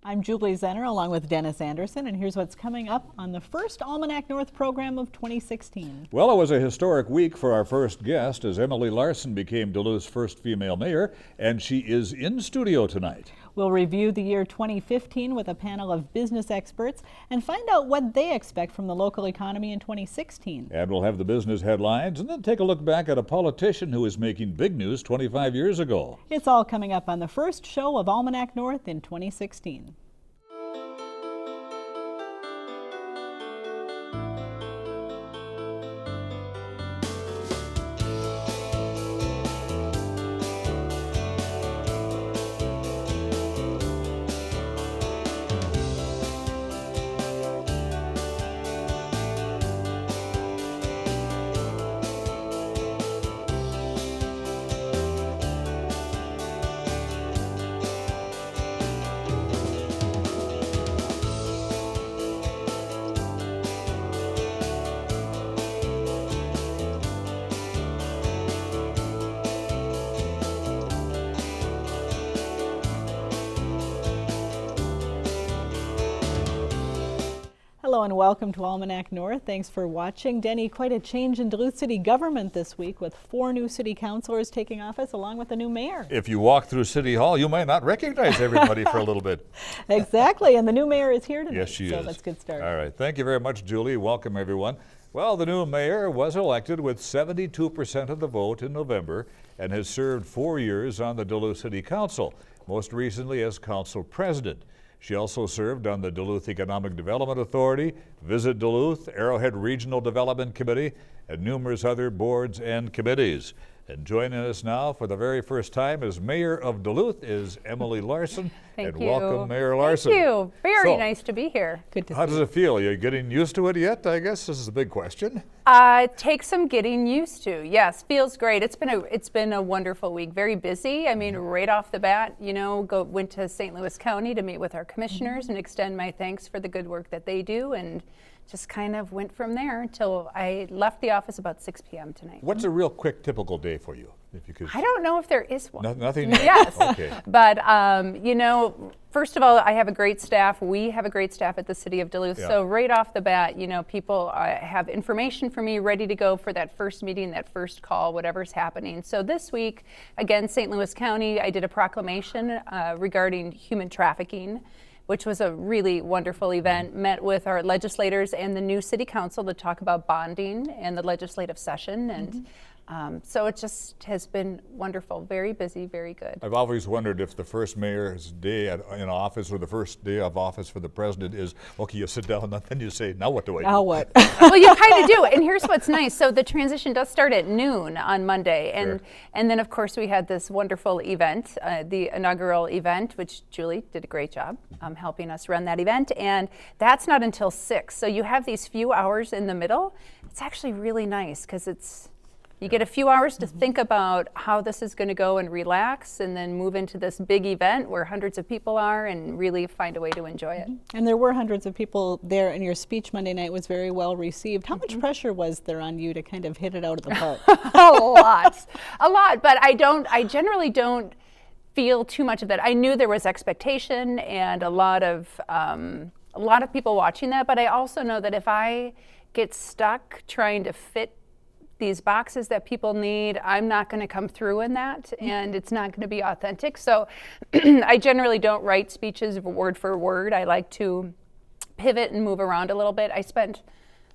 I'm Julie Zenner along with Dennis Anderson, and here's what's coming up on the first Almanac North program of 2016. Well, it was a historic week for our first guest as Emily Larson became Duluth's first female mayor, and she is in studio tonight. We'll review the year 2015 with a panel of business experts and find out what they expect from the local economy in 2016. And we'll have the business headlines and then take a look back at a politician who is making big news 25 years ago. It's all coming up on the first show of Almanac North in 2016. Hello and welcome to Almanac North. Thanks for watching. Denny, quite a change in Duluth City government this week with 4 new city councilors taking office along with a new mayor. If you walk through City Hall, you might not recognize everybody for a little bit. Exactly, and the new mayor is here tonight. Yes, she is. So let's get started. All right, thank you very much, Julie. Welcome, everyone. Well, the new mayor was elected with 72% of the vote in November and has served 4 years on the Duluth City Council, most recently as council president. She also served on the Duluth Economic Development Authority, Visit Duluth, Arrowhead Regional Development Committee, and numerous other boards and committees. And joining us now for the very first time as Mayor of Duluth is Emily Larson. Thank and you. welcome, Mayor Larson. Thank you. Very nice to be here. Good to see How you. does it feel? Are you getting used to it yet? I guess this is a big question. Takes some getting used to. Yes, feels great. It's been a wonderful week. Very busy. I mean, right off the bat, went to St. Louis County to meet with our commissioners and extend my thanks for the good work that they do, and just kind of went from there until I left the office about 6 p.m. tonight. What's a real quick typical day for you? If you could. I don't know if there is one. Nothing? Yes. Okay. But, first of all, I have a great staff. We have a great staff at the City of Duluth. Yeah. So right off the bat, people have information for me ready to go for that first meeting, that first call, whatever's happening. So this week, again, St. Louis County, I did a proclamation regarding human trafficking, which was a really wonderful event. Met with our legislators and the new city council to talk about bonding and the legislative session. And so it just has been wonderful. Very busy, very good. I've always wondered if the first mayor's day in office or the first day of office for the president is, okay, you sit down and then you say, now what do I do? Now what? Well, you kind of do. And here's what's nice. So the transition does start at noon on Monday. And Sure. and then, of course, we had this wonderful event, the inaugural event, which Julie did a great job helping us run that event. And that's not until 6. So you have these few hours in the middle. It's actually really nice because you get a few hours to think about how this is going to go and relax, and then move into this big event where hundreds of people are and really find a way to enjoy it. And there were hundreds of people there, and your speech Monday night was very well received. How much pressure was there on you to kind of hit it out of the park? A lot, but I generally don't feel too much of that. I knew there was expectation and a lot of people watching that, but I also know that if I get stuck trying to fit these boxes that people need, I'm not going to come through in that, and it's not going to be authentic. So I generally don't write speeches word for word. I like to pivot and move around a little bit. I spent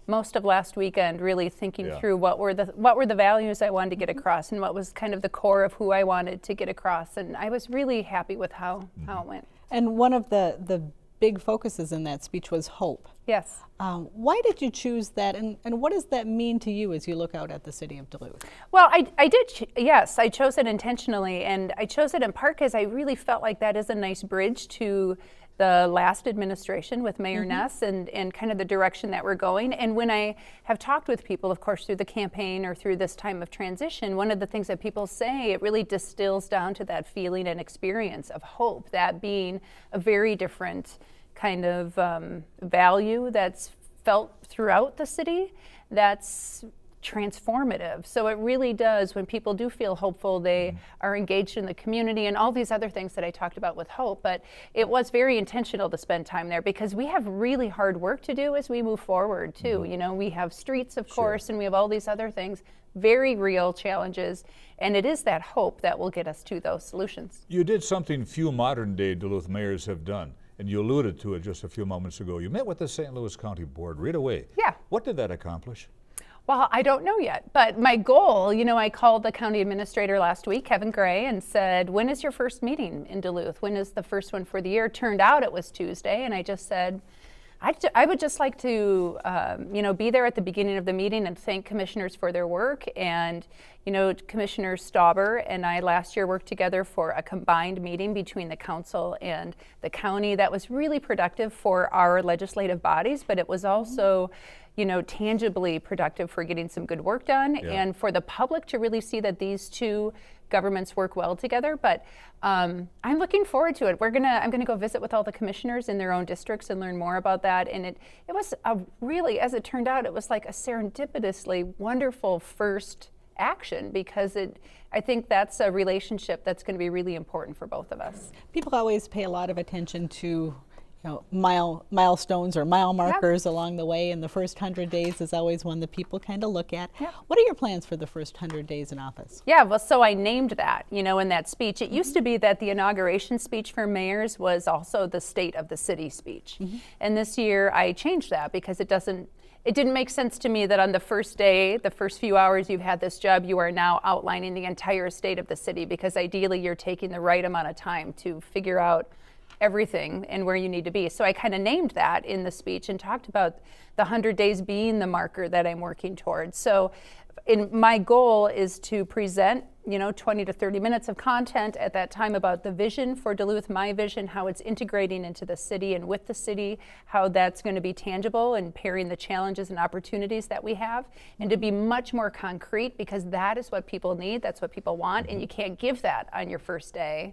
most of last weekend really thinking through what were the values I wanted to get across and what was kind of the core of who I wanted to get across, and I was really happy with how it went. And one of the big focuses in that speech was hope. Yes. Why did you choose that, and what does that mean to you as you look out at the city of Duluth? Well, I did, yes, I chose it intentionally, and I chose it in part because I really felt like that is a nice bridge to the last administration with Mayor Ness and kind of the direction that we're going. And when I have talked with people, of course, through the campaign or through this time of transition, one of the things that people say, it really distills down to that feeling and experience of hope, that being a very different kind of value that's felt throughout the city, that's transformative. So it really does, when people do feel hopeful, they are engaged in the community and all these other things that I talked about with hope. But it was very intentional to spend time there because we have really hard work to do as we move forward too. You know, we have streets, of course, and we have all these other things, very real challenges. And it is that hope that will get us to those solutions. You did something few modern day Duluth mayors have done, and you alluded to it just a few moments ago. You met with the St. Louis County Board right away. Yeah. What did that accomplish? Well, I don't know yet, but my goal, you know, I called the county administrator last week, Kevin Gray, and said, when is your first meeting in Duluth? When is the first one for the year? Turned out it was Tuesday, and I just said, I would just like to, you know, be there at the beginning of the meeting and thank commissioners for their work. And, you know, Commissioner Stauber and I last year worked together for a combined meeting between the council and the county that was really productive for our legislative bodies, but it was also, you know, tangibly productive for getting some good work done and for the public to really see that these two governments work well together. But I'm looking forward to it. I'm gonna go visit with all the commissioners in their own districts and learn more about that. And it was a really, as it turned out, it was like a serendipitously wonderful first action, because I think that's a relationship that's going to be really important for both of us. People always pay a lot of attention to, you know, milestones or mile markers along the way, and the first 100 days is always one that people kind of look at. What are your plans for the first 100 days in office? Yeah, well, so I named that, you know, in that speech. It used to be that the inauguration speech for mayors was also the state of the city speech. And this year I changed that because it didn't make sense to me that on the first day, the first few hours you've had this job, you are now outlining the entire state of the city, because ideally you're taking the right amount of time to figure out everything and where you need to be. So I kind of named that in the speech and talked about the 100 days being the marker that I'm working towards. So my goal is to present, you know, 20 to 30 minutes of content at that time about the vision for Duluth, my vision, how it's integrating into the city and with the city, how that's going to be tangible and pairing the challenges and opportunities that we have, and to be much more concrete, because that is what people need, that's what people want, and you can't give that on your first day.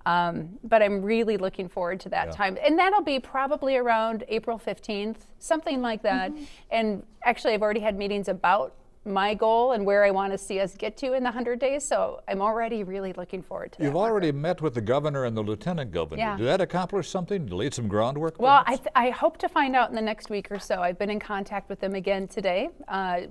But I'm really looking forward to that time. And that'll be probably around April 15th, something like that. And actually, I've already had meetings about my goal and where I want to see us get to in the 100 days. So I'm already really looking forward to that. You've already met with the governor and the lieutenant governor. Did that accomplish something? Laid some groundwork? Well, I hope to find out in the next week or so. I've been in contact with them again today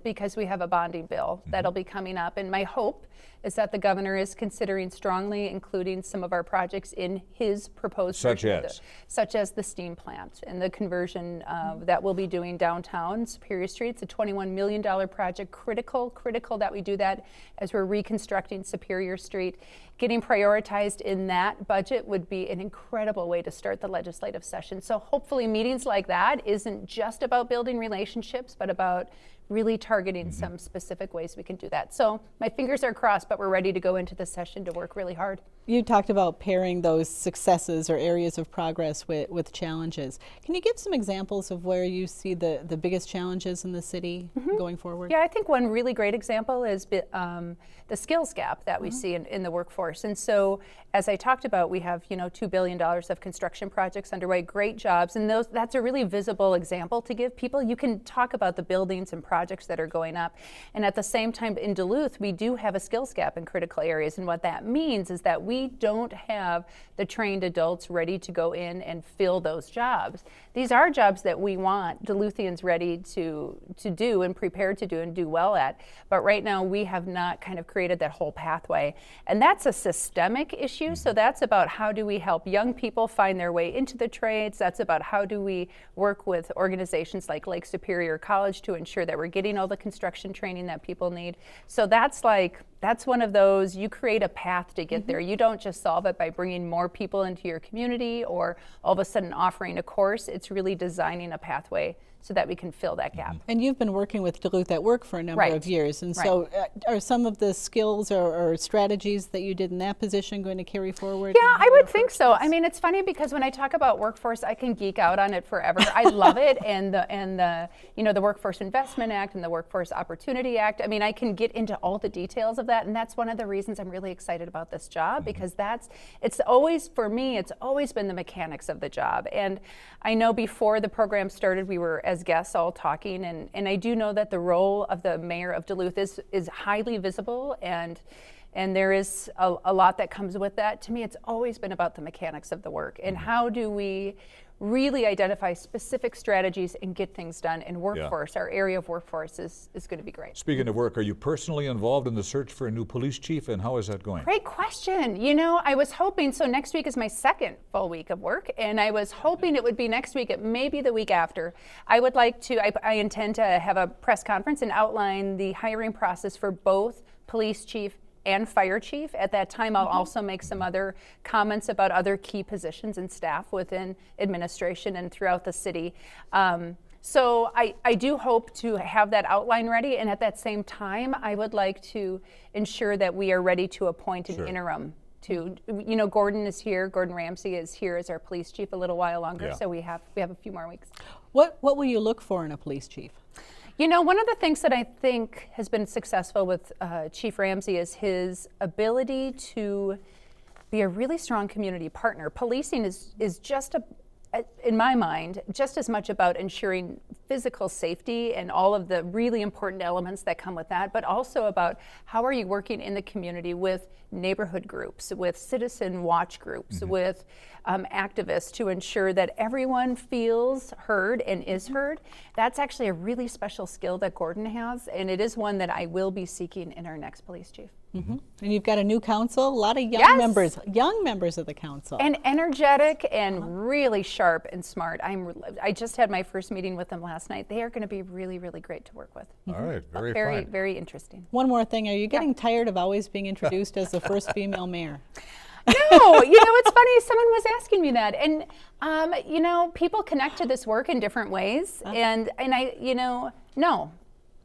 because we have a bonding bill that'll be coming up. And my hope is that the governor is considering strongly including some of our projects in his proposed such as the steam plant and the conversion that we'll be doing downtown Superior Street. It's a $21 million project, critical that we do that as we're reconstructing Superior Street. Getting prioritized in that budget would be an incredible way to start the legislative session. So hopefully meetings like that isn't just about building relationships, but about really targeting some specific ways we can do that. So my fingers are crossed, but we're ready to go into the session to work really hard. You talked about pairing those successes or areas of progress with challenges. Can you give some examples of where you see the biggest challenges in the city going forward? Yeah, I think one really great example is the skills gap that we see in the workforce. And so, as I talked about, we have, you know, $2 billion of construction projects underway, great jobs, and that's a really visible example to give people. You can talk about the buildings and projects that are going up, and at the same time in Duluth, we do have a skills gap in critical areas, and what that means is that we don't have the trained adults ready to go in and fill those jobs. These are jobs that we want Duluthians ready to do and prepared to do and do well at, but right now we have not kind of created that whole pathway, and that's a systemic issue. So that's about how do we help young people find their way into the trades. That's about how do we work with organizations like Lake Superior College to ensure that we're getting all the construction training that people need. So that's one of those, you create a path to get there. You don't just solve it by bringing more people into your community or all of a sudden offering a course. It's really designing a pathway so that we can fill that gap. And you've been working with Duluth at Work for a number of years, and so are some of the skills or strategies that you did in that position going to carry forward? Yeah, I would think so. I mean, it's funny because when I talk about workforce, I can geek out on it forever. I love it, and the you know, the Workforce Investment Act and the Workforce Opportunity Act. I mean, I can get into all the details of that, and that's one of the reasons I'm really excited about this job, because it's always, for me, it's always been the mechanics of the job. And I know before the program started, we were as guests all talking, and I do know that the role of the mayor of Duluth is highly visible, and there is a lot that comes with that. To me, it's always been about the mechanics of the work and how do we really identify specific strategies and get things done. And workforce, our area of workforce is going to be great. Speaking of work, are you personally involved in the search for a new police chief, and how is that going? Great question. You know, I was hoping, so next week is my second full week of work, and I was hoping it would be next week, it may be the week after. I would like to, I intend to have a press conference and outline the hiring process for both police chief and fire chief. At that time, I'll also make some other comments about other key positions and staff within administration and throughout the city. So I do hope to have that outline ready, and at that same time, I would like to ensure that we are ready to appoint an interim to, you know, Gordon Ramsay is here as our police chief a little while longer, so we have a few more weeks. What will you look for in a police chief? You know, one of the things that I think has been successful with Chief Ramsay is his ability to be a really strong community partner. Policing is just in my mind, just as much about ensuring physical safety and all of the really important elements that come with that, but also about how are you working in the community with neighborhood groups, with citizen watch groups, with activists to ensure that everyone feels heard and is heard. That's actually a really special skill that Gordon has, and it is one that I will be seeking in our next police chief. And you've got a new council, a lot of young members of the council. And energetic and really sharp and smart. I just had my first meeting with them last night. They are going to be really, really great to work with. All right, very Very, fine. very interesting. One more thing, are you getting tired of always being introduced as the first female mayor? No, you know, it's funny, someone was asking me that. And, you know, people connect to this work in different ways. And I, you know, no.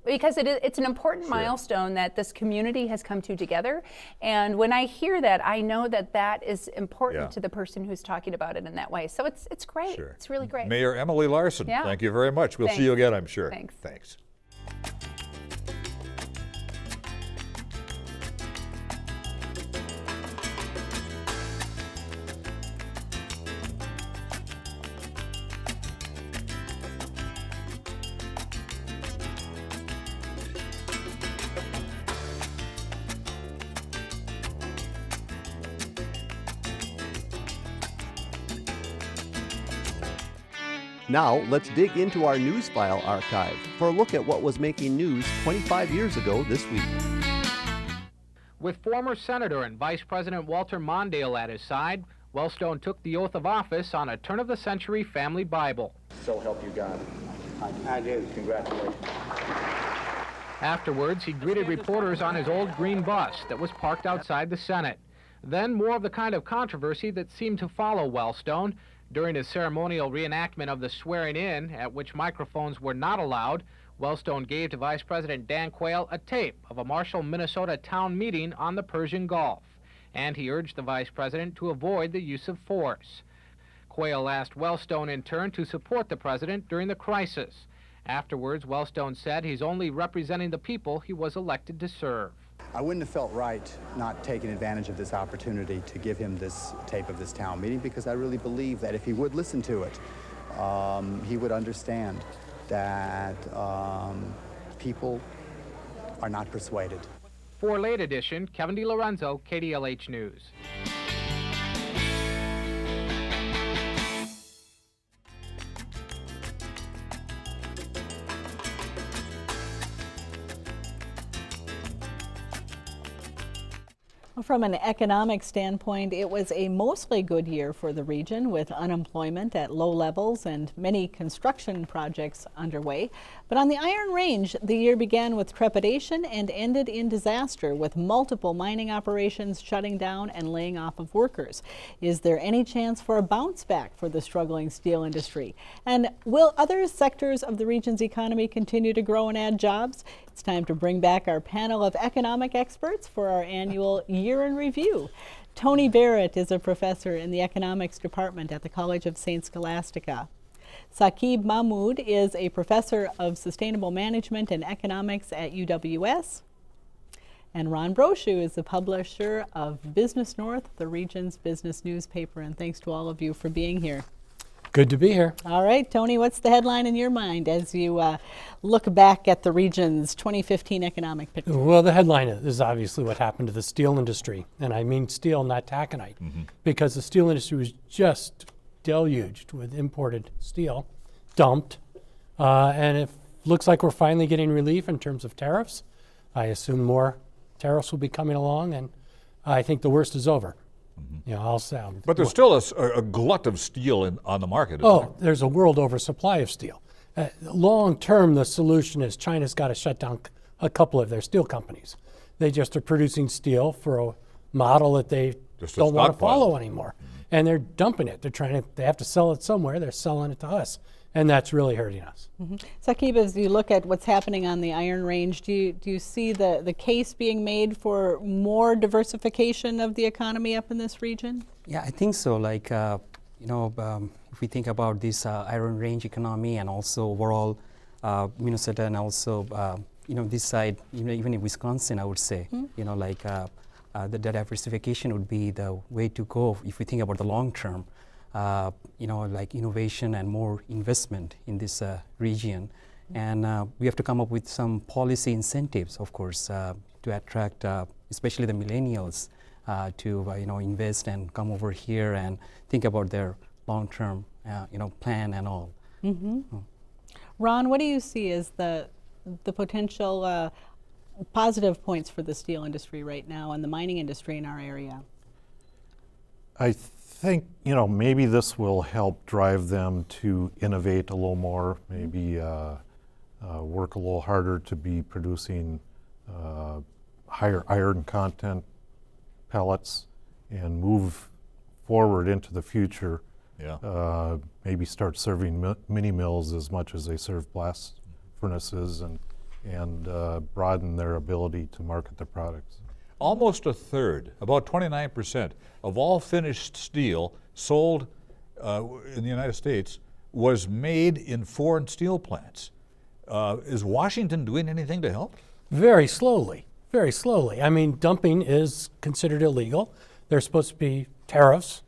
Because it's an important milestone that this community has come to together. And when I hear that, I know that that is important to the person who's talking about it in that way. So it's great. It's really great. Mayor Emily Larson, thank you very much. We'll see you again, I'm sure. Thanks. Now, let's dig into our news file archive for a look at what was making news 25 years ago this week. With former Senator and Vice President Walter Mondale at his side, Wellstone took the oath of office on a turn-of-the-century family Bible. So help you God. I do. Congratulations. Afterwards, he greeted reporters on his old green bus that was parked outside the Senate. Then more of the kind of controversy that seemed to follow Wellstone. During his ceremonial reenactment of the swearing-in, at which microphones were not allowed, Wellstone gave to Vice President Dan Quayle a tape of a Marshall, Minnesota town meeting on the Persian Gulf, and he urged the Vice President to avoid the use of force. Quayle asked Wellstone in turn to support the President during the crisis. Afterwards, Wellstone said he's only representing the people he was elected to serve. I wouldn't have felt right not taking advantage of this opportunity to give him this tape of this town meeting, because I really believe that if he would listen to it, he would understand that people are not persuaded. For Late Edition, Kevin DiLorenzo, KDLH News. From an economic standpoint, it was a mostly good year for the region, with unemployment at low levels and many construction projects underway. But on the Iron Range, the year began with trepidation and ended in disaster, with multiple mining operations shutting down and laying off of workers. Is there any chance for a bounce back for the struggling steel industry? And will other sectors of the region's economy continue to grow and add jobs? It's time to bring back our panel of economic experts for our annual Year in Review. Tony Barrett is a professor in the economics department at the College of St. Scholastica. Sakib Mahmud is a professor of sustainable management and economics at UWS. And Ron Brochu is the publisher of BusinessNorth, the region's business newspaper. And thanks to all of you for being here. Good to be here. All right, Tony, what's the headline in your mind as you look back at the region's 2015 economic picture? Well, the headline is obviously what happened to the steel industry. And I mean steel, not taconite, because the steel industry was just deluged with imported steel, dumped. And it looks like we're finally getting relief in terms of tariffs. I assume more tariffs will be coming along, and I think the worst is over. You know, I'll sound. But there's still a glut of steel on the market, isn't there? There's a world oversupply of steel. Long term, the solution is China's got to shut down a couple of their steel companies. They just are producing steel for a model that they Just a don't want to stockpile. follow anymore. And they're dumping it. They have to sell it somewhere. They're selling it to us. And that's really hurting us. Sakib, as you look at what's happening on the Iron Range, do you see the case being made for more diversification of the economy up in this region? Yeah, I think so. Like, if we think about this Iron Range economy and also overall Minnesota and also, this side, even in Wisconsin, I would say, the diversification would be the way to go if we think about the long term. Like innovation and more investment in this region. And we have to come up with some policy incentives, of course, to attract especially the millennials to invest and come over here and think about their long-term plan and all. Ron, what do you see as the potential positive points for the steel industry right now and the mining industry in our area? I think, maybe this will help drive them to innovate a little more, maybe work a little harder to be producing higher iron content pellets and move forward into the future. Yeah. Maybe start serving mini mills as much as they serve blast furnaces and broaden their ability to market their products. Almost a third, about 29% of all finished steel sold in the United States was made in foreign steel plants. Is Washington doing anything to help? Very slowly, very slowly. I mean, dumping is considered illegal. There's supposed to be tariffs,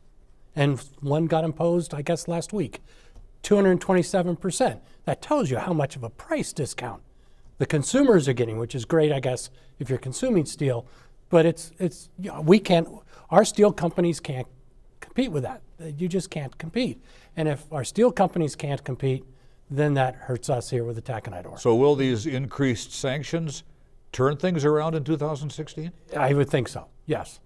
and one got imposed, I guess, last week, 227%. That tells you how much of a price discount the consumers are getting, which is great, I guess, if you're consuming steel. But our steel companies can't compete with that. You just can't compete. And if our steel companies can't compete, then that hurts us here with the taconite ore. So will these increased sanctions turn things around in 2016? I would think so, yes.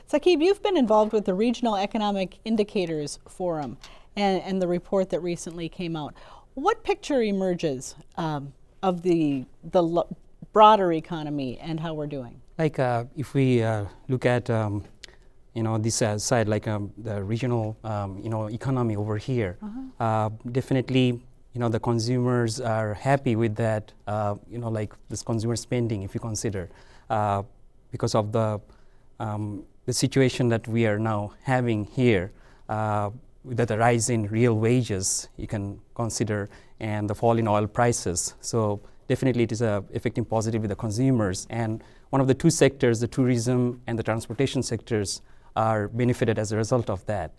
Sakib, you've been involved with the Regional Economic Indicators Forum and the report that recently came out. What picture emerges of the broader economy and how we're doing? Like if we look at this side, like the regional economy over here, definitely the consumers are happy with that. Like this consumer spending, if you consider, because of the situation that we are now having here, that the rise in real wages you can consider, and the fall in oil prices. So definitely it is affecting positively the consumers. And one of the two sectors, the tourism and the transportation sectors, are benefited as a result of that.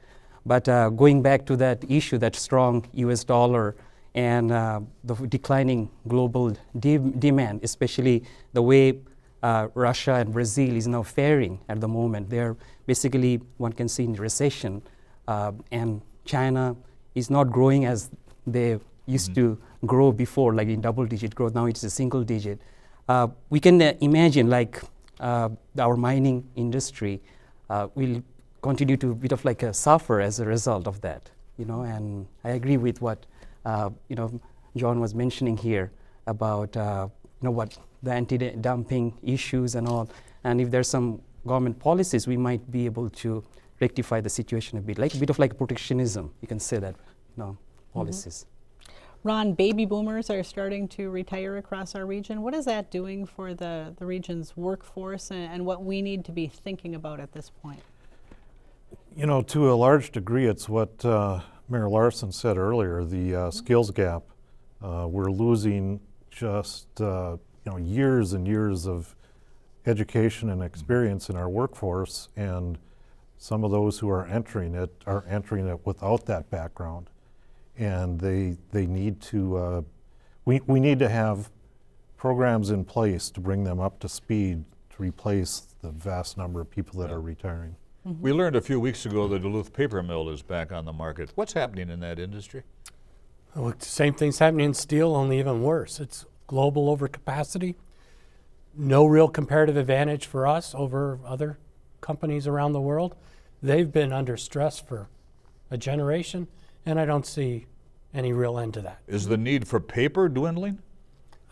But going back to that issue, that strong US dollar and the declining global demand, especially the way Russia and Brazil is now faring at the moment. They're basically, one can see, in recession, and China is not growing as they used to grow before, like in double-digit growth. Now it's a single digit. We can imagine like our mining industry will continue to bit of like suffer as a result of that, and I agree with what John was mentioning here about what the anti-dumping issues and all, and if there's some government policies, we might be able to rectify the situation a bit of like protectionism, you can say that, policies. Ron, baby boomers are starting to retire across our region. What is that doing for the region's workforce and what we need to be thinking about at this point? To a large degree, it's what Mayor Larson said earlier, the skills gap. We're losing just years and years of education and experience in our workforce, and some of those who are entering it without that background. and they need to, we need to have programs in place to bring them up to speed to replace the vast number of people that are retiring. We learned a few weeks ago the Duluth paper mill is back on the market. What's happening in that industry? Well, same thing's happening in steel, only even worse. It's global overcapacity. No real comparative advantage for us over other companies around the world. They've been under stress for a generation, and I don't see any real end to that. Is the need for paper dwindling?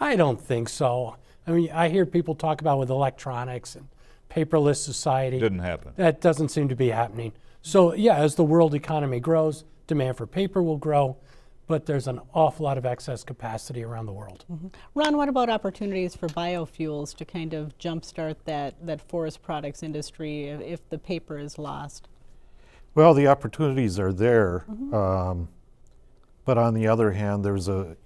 I don't think so. I mean, I hear people talk about with electronics and paperless society. Didn't happen. That doesn't seem to be happening. So yeah, as the world economy grows, demand for paper will grow, but there's an awful lot of excess capacity around the world. Ron, what about opportunities for biofuels to kind of jumpstart that forest products industry if the paper is lost? Well, the opportunities are there, but on the other hand, there's a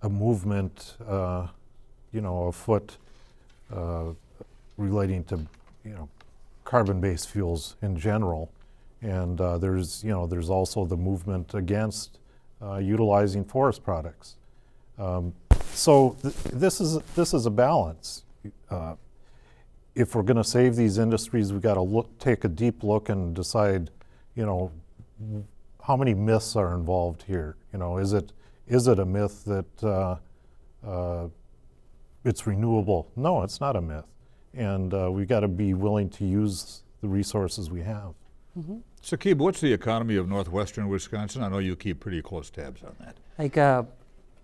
movement, afoot relating to carbon-based fuels in general, and there's also the movement against utilizing forest products. So this is a balance. If we're going to save these industries, we've got to take a deep look and decide, how many myths are involved here. Is it a myth that it's renewable? No, it's not a myth. And we've got to be willing to use the resources we have. Sakib, what's the economy of northwestern Wisconsin? I know you keep pretty close tabs on that. Like,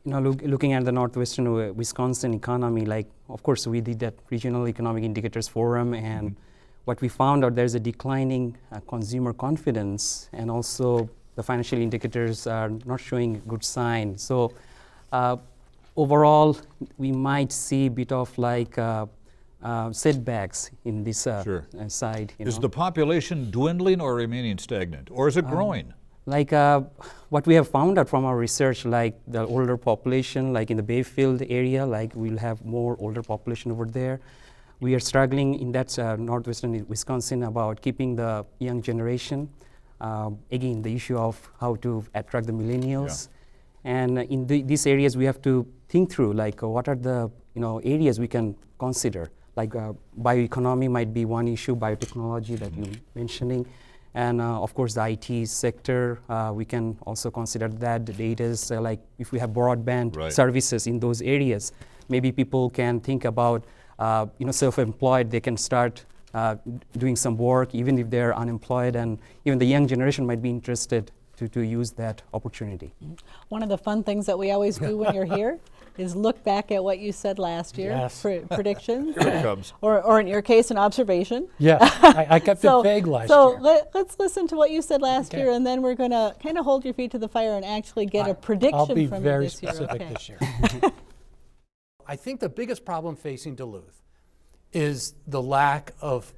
looking at the northwestern Wisconsin economy, like, of course, we did that regional economic indicators forum, and what we found out, there's a declining consumer confidence, and also the financial indicators are not showing good signs. So overall, we might see a bit of like setbacks in this side. Is the population dwindling or remaining stagnant, or is it growing? Like what we have found out from our research, like the older population, like in the Bayfield area, like we'll have more older population over there. We are struggling in that northwestern Wisconsin about keeping the young generation. Again, the issue of how to attract the millennials. And in these areas, we have to think through, like what are the areas we can consider. Like bioeconomy might be one issue, biotechnology that you're mentioning. And of course, the IT sector, we can also consider that. The data is like if we have broadband services in those areas, maybe people can think about, self-employed, they can start doing some work even if they're unemployed, and even the young generation might be interested to use that opportunity. One of the fun things that we always do when you're here is look back at what you said last year, predictions, Here it comes. or in your case, an observation. Yeah, I kept it vague last year. So let's listen to what you said last year, and then we're going to kind of hold your feet to the fire and actually get a prediction I'll be from very you this year. specific this year. I think the biggest problem facing Duluth is the lack of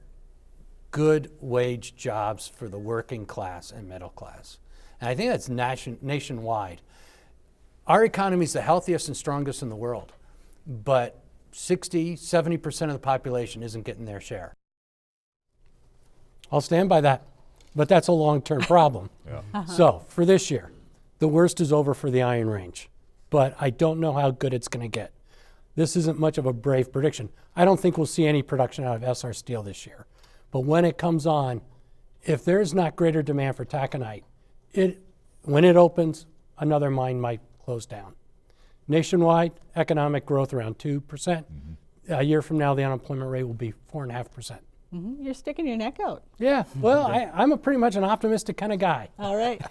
good wage jobs for the working class and middle class. And I think that's nationwide. Our economy is the healthiest and strongest in the world, but 60-70% of the population isn't getting their share. I'll stand by that, but that's a long-term problem. So for this year, the worst is over for the Iron Range, but I don't know how good it's going to get. This isn't much of a brave prediction. I don't think we'll see any production out of SR Steel this year. But when it comes on, if there's not greater demand for taconite, when it opens, another mine might close down. Nationwide, economic growth around 2%. A year from now, the unemployment rate will be 4.5%. You're sticking your neck out. Yeah, well, I'm pretty much an optimistic kind of guy. All right.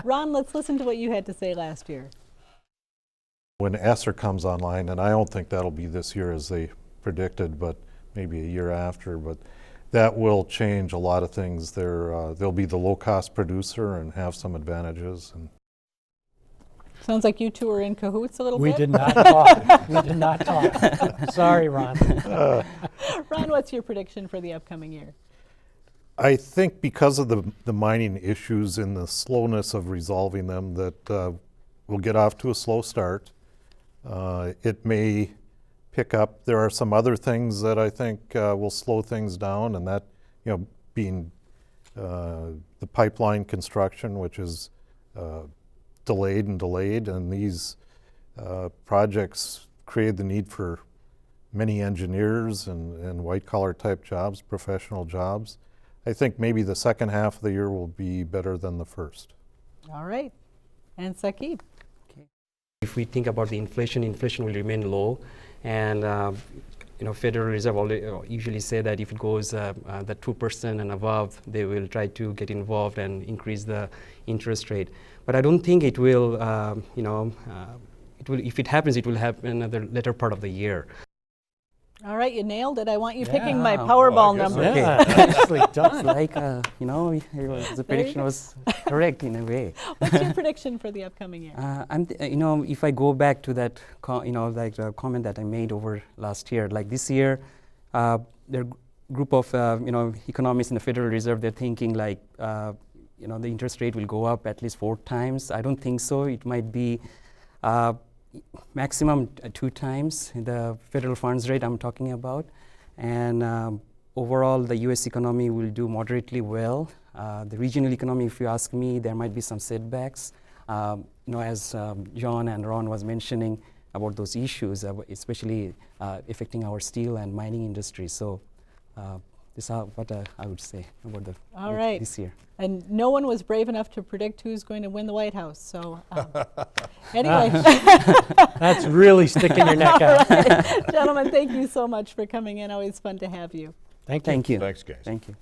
Ron, let's listen to what you had to say last year. When ESSER comes online, and I don't think that'll be this year as they predicted, but maybe a year after, but that will change a lot of things. They'll be the low-cost producer and have some advantages. And sounds like you two are in cahoots a little we bit. Did not talk. We did not talk. Sorry, Ron. Ron, what's your prediction for the upcoming year? I think because of the mining issues and the slowness of resolving them, that we'll get off to a slow start. It may pick up. There are some other things that I think will slow things down, and that, being the pipeline construction, which is delayed and delayed, and these projects create the need for many engineers and white-collar type jobs, professional jobs. I think maybe the second half of the year will be better than the first. All right. And Sakib? If we think about the inflation will remain low, and Federal Reserve usually say that if it goes the 2% and above, they will try to get involved and increase the interest rate. But I don't think it will. It will. If it happens, it will happen at the later part of the year. All right, you nailed it. I want you picking my Well, I Powerball guess number. Yeah, nicely done. It's like the prediction was correct in a way. What's your prediction for the upcoming year? If I go back to that, the comment that I made over last year, like this year, there are group of economists in the Federal Reserve. They're thinking like the interest rate will go up at least 4 times. I don't think so. It might be maximum 2 times the federal funds rate I'm talking about, and overall the U.S. economy will do moderately well. The regional economy, if you ask me, there might be some setbacks. As John and Ron was mentioning about those issues, especially affecting our steel and mining industry. So this is what I would say about this year. And no one was brave enough to predict who's going to win the White House. So anyway. That's really sticking your neck out. Right. Gentlemen, thank you so much for coming in. Always fun to have you. Thank you. Thank you. Thanks, guys. Thank you.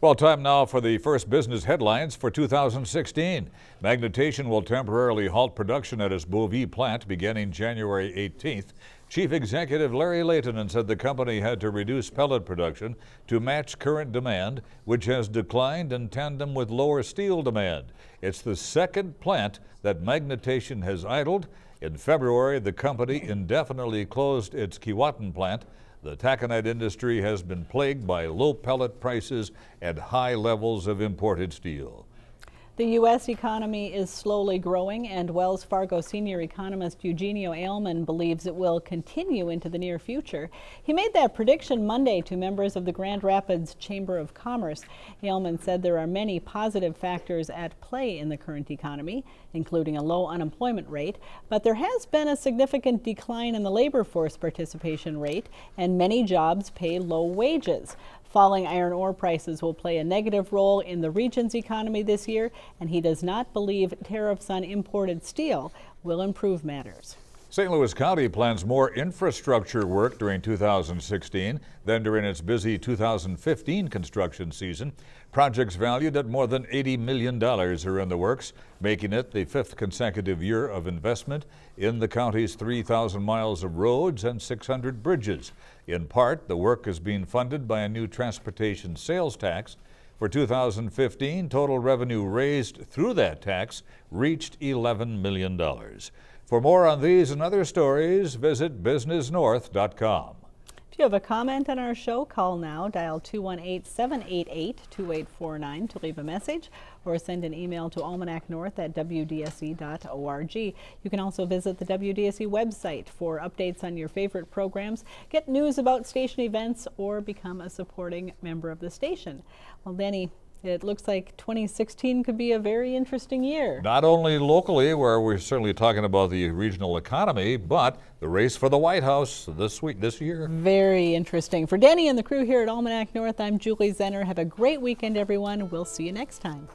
Well, time now for the first business headlines for 2016. Magnetation will temporarily halt production at its Beauvais plant beginning January 18th. Chief Executive Larry Layton said the company had to reduce pellet production to match current demand, which has declined in tandem with lower steel demand. It's the second plant that Magnetation has idled. In February, the company indefinitely closed its Keewatin plant. The taconite industry has been plagued by low pellet prices and high levels of imported steel. The U.S. economy is slowly growing, and Wells Fargo senior economist Eugenio Ailman believes it will continue into the near future. He made that prediction Monday to members of the Grand Rapids Chamber of Commerce. Ailman said there are many positive factors at play in the current economy, including a low unemployment rate, but there has been a significant decline in the labor force participation rate, and many jobs pay low wages. Falling iron ore prices will play a negative role in the region's economy this year, and he does not believe tariffs on imported steel will improve matters. St. Louis County plans more infrastructure work during 2016 than during its busy 2015 construction season. Projects valued at more than $80 million are in the works, making it the 5th consecutive year of investment in the county's 3,000 miles of roads and 600 bridges. In part, the work is being funded by a new transportation sales tax. For 2015, total revenue raised through that tax reached $11 million. For more on these and other stories, visit BusinessNorth.com. If you have a comment on our show, call now. Dial 218-788-2849 to leave a message, or send an email to almanacnorth@wdse.org. You can also visit the WDSE website for updates on your favorite programs, get news about station events, or become a supporting member of the station. Well, Danny, it looks like 2016 could be a very interesting year. Not only locally, where we're certainly talking about the regional economy, but the race for the White House this year. Very interesting. For Danny and the crew here at Almanac North, I'm Julie Zenner. Have a great weekend, everyone. We'll see you next time.